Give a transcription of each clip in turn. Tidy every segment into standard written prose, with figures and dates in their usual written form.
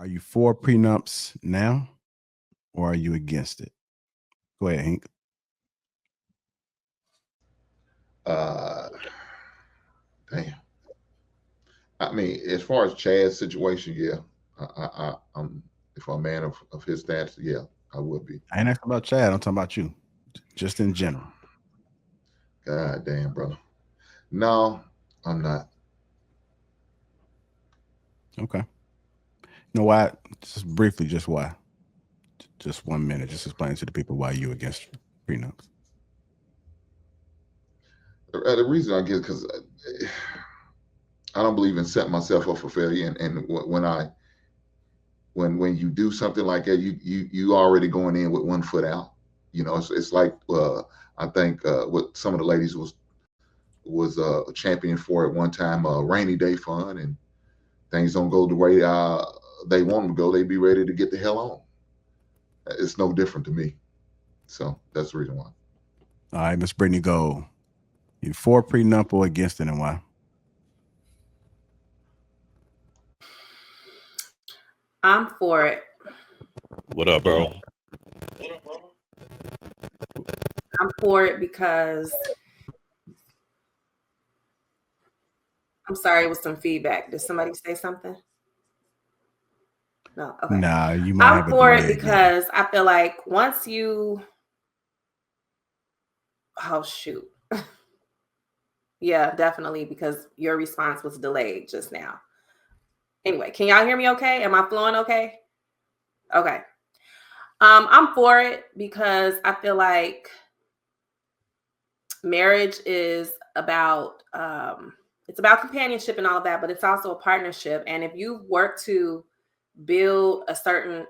Are you for prenups now or are you against it? Go ahead, Hank. Uh, Damn. I mean, as far as Chad's situation, yeah, I'm if I'm a man of his stats, yeah, I would be. I ain't asking about Chad. I'm talking about you, just in general. God damn, brother. No, I'm not. Okay. You know why? Just briefly, just why? Just 1 minute. Just explain to the people why you against prenups. The reason I get because I don't believe in setting myself up for failure, and when when you do something like that, you already going in with one foot out. You know, it's like I think what some of the ladies was a champion for at one time, a rainy day fund, and things don't go the way they want them to go, they be ready to get the hell on. It's no different to me. So that's the reason why. All right, Miss Brittany Gold. You for prenup or against it and why? I'm for it. What up, bro? I'm for it because I'm sorry, it was some feedback. Did somebody say something? No. Okay. Nah, you might I'm have a for it delay again. because I feel like once you, oh shoot. Yeah, definitely, because your response was delayed just now. Anyway, can y'all hear me okay? Am I flowing okay? Okay. I'm for it because I feel like marriage is about it's about companionship and all of that, but it's also a partnership. And if you work to build a certain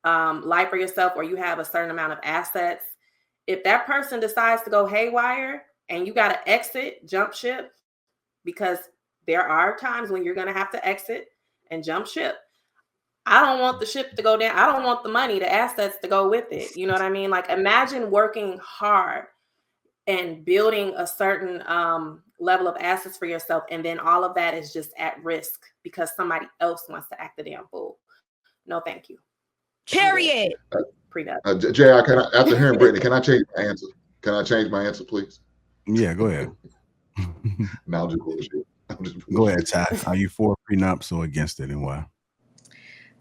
life for yourself, or you have a certain amount of assets, if that person decides to go haywire and you got to exit, jump ship, because there are times when you're going to have to exit and jump ship. I don't want the ship to go down. I don't want the money, the assets to go with it. You know what I mean? Like, imagine working hard and building a certain level of assets for yourself, and then all of that is just at risk because somebody else wants to act the damn fool. No, thank you. Period. Prenup. Jr. After hearing Brittany, can I change my answer? Can I change my answer, please? Yeah, go ahead. No, I'm just bullshit. Go ahead, Ty. Are you for prenups or against it and why?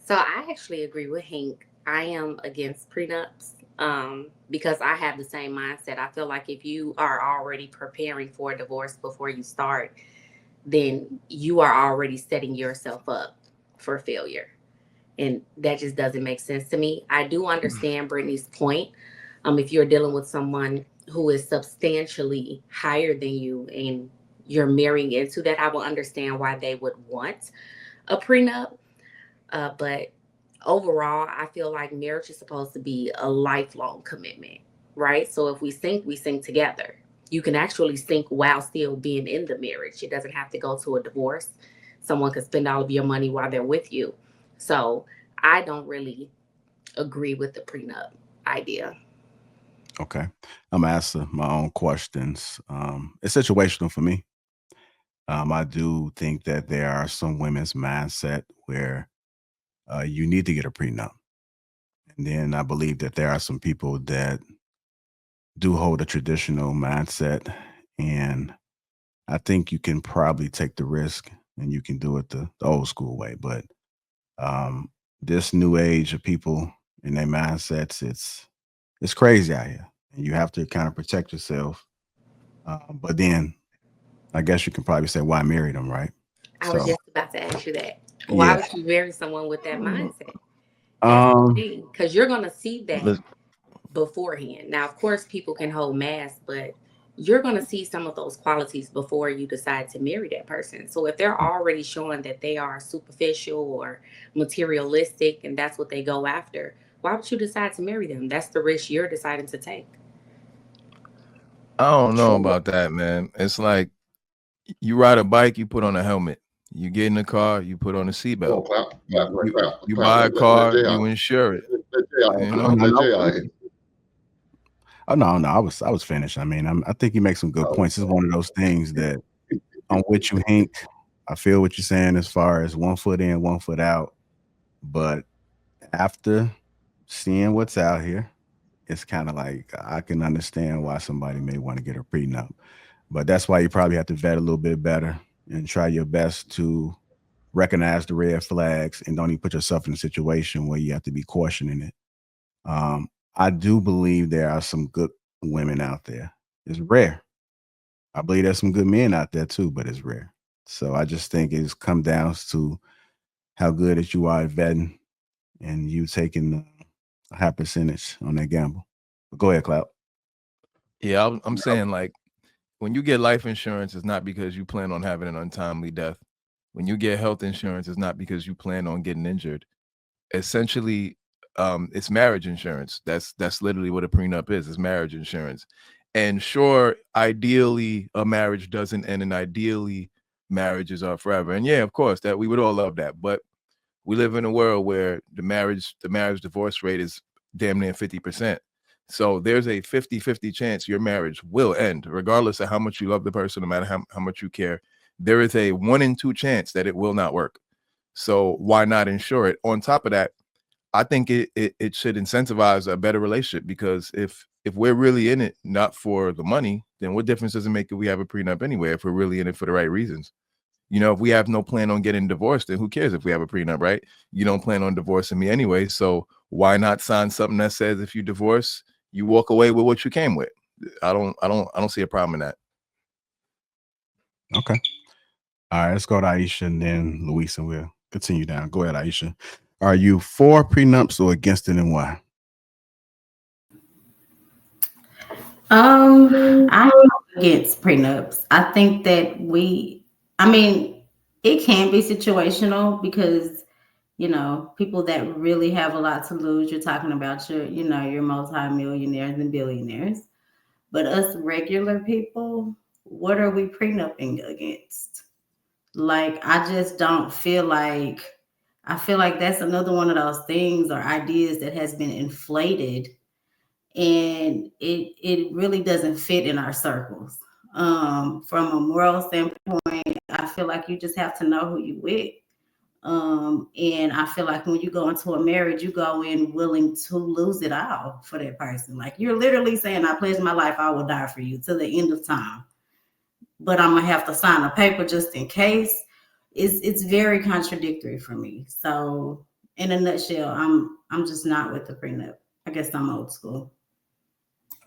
So I actually agree with Hank. I am against prenups because I have the same mindset. I feel like if you are already preparing for a divorce before you start, then you are already setting yourself up for failure. And that just doesn't make sense to me. I do understand Brittany's point. If you're dealing with someone who is substantially higher than you and you're marrying into that, I will understand why they would want a prenup. But overall, I feel like marriage is supposed to be a lifelong commitment, right? So if we sink together. You can actually sink while still being in the marriage. It doesn't have to go to a divorce. Someone could spend all of your money while they're with you. So I don't really agree with the prenup idea. Okay. I'm gonna answer my own questions. It's situational for me. I do think that there are some women's mindset where you need to get a prenup. And then I believe that there are some people that do hold a traditional mindset. And I think you can probably take the risk and you can do it the old school way. But um, this new age of people and their mindsets, it's crazy out here. And you have to kind of protect yourself. But then I guess you can probably say, why marry them, right? I was So, just about to ask you that. Why yeah. would you marry someone with that mindset? That's the Um, thing. Because you're going to see that lis- beforehand. Now, of course, people can hold mass, but you're going to see some of those qualities before you decide to marry that person. So if they're already showing that they are superficial or materialistic and that's what they go after, why would you decide to marry them? That's the risk you're deciding to take. I don't know so, about that, man. It's like you ride a bike, you put on a helmet. You get in the car, you put on a Come on, seatbelt. clap, clap, You clap, you clap. buy a Let car, JR. you insure it. Let JR You answer. oh, know. no, Let no, JR answer. oh, no, no, I was finished. I mean, I think you make some good Oh, points. It's one of those things that I'm with you, Hank. I feel what you're saying as far as 1 foot in, 1 foot out. But after seeing what's out here, it's kind of like I can understand why somebody may want to get a prenup. But that's why you probably have to vet a little bit better and try your best to recognize the red flags and don't even put yourself in a situation where you have to be cautioning it. I do believe there are some good women out there. It's rare. I believe there's some good men out there too, but it's rare. So I just think it's come down to how good that you are at vetting and you taking a high percentage on that gamble. But go ahead, Cloud. Yeah, I'm saying, like, when you get life insurance, it's not because you plan on having an untimely death. When you get health insurance, it's not because you plan on getting injured. Essentially, it's marriage insurance. That's literally what a prenup is. It's marriage insurance. And sure, ideally, a marriage doesn't end, and ideally, marriages are forever. And yeah, of course, that we would all love that. But we live in a world where the marriage divorce rate is damn near 50%. So there's a 50-50 chance your marriage will end, regardless of how much you love the person, no matter how much you care. There is a 1 in 2 chance that it will not work. So why not insure it? On top of that, I think it should incentivize a better relationship, because if we're really in it not for the money, then what difference does it make if we have a prenup anyway, if we're really in it for the right reasons? You know, if we have no plan on getting divorced, then who cares if we have a prenup, right? You don't plan on divorcing me anyway, so why not sign something that says if you divorce, you walk away with what you came with? I don't see a problem in that. Okay. All right, let's go to Aisha and then Luis, and we'll continue down. Go ahead, Aisha. Are you for prenups or against it, and why? I'm against prenups. I think that it can be situational because, people that really have a lot to lose, you're talking about your multimillionaires and billionaires. But us regular people, what are we prenuping against? Like, I feel like that's another one of those things or ideas that has been inflated, and it really doesn't fit in our circles. From a moral standpoint, I feel like you just have to know who you with. And I feel like when you go into a marriage, you go in willing to lose it all for that person. Like, you're literally saying, I pledge my life, I will die for you to the end of time. But I'm gonna have to sign a paper just in case. It's very contradictory for me. So in a nutshell, I'm just not with the prenup. I guess I'm old school.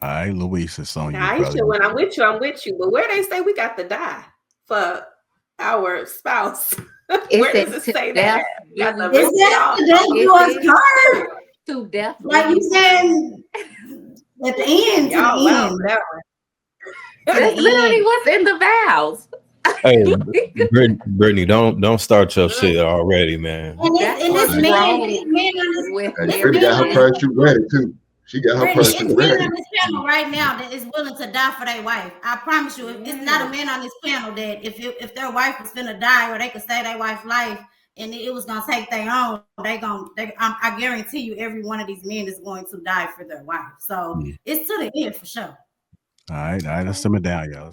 All right, Luis, it's on you, Now, brother. Aisha, when I'm with you, I'm with you. But where they say we got to die for our spouse, where does it say that? Is that to death do us part? To death. Like you said, at the end, to Y'all the wow, end. that one. That's literally what's in the vows. Hey, Brittany, don't start your shit already, man. And this man Brittany got her parachute ready too. She got her parachute ready. On this panel right now that is willing to die for their wife. I promise you, it's not a man on this panel that if their wife was gonna die or they could save their wife's life and it was gonna take their own, I guarantee you, every one of these men is going to die for their wife. So it's to the end for sure. All right, let's simmer down, y'all.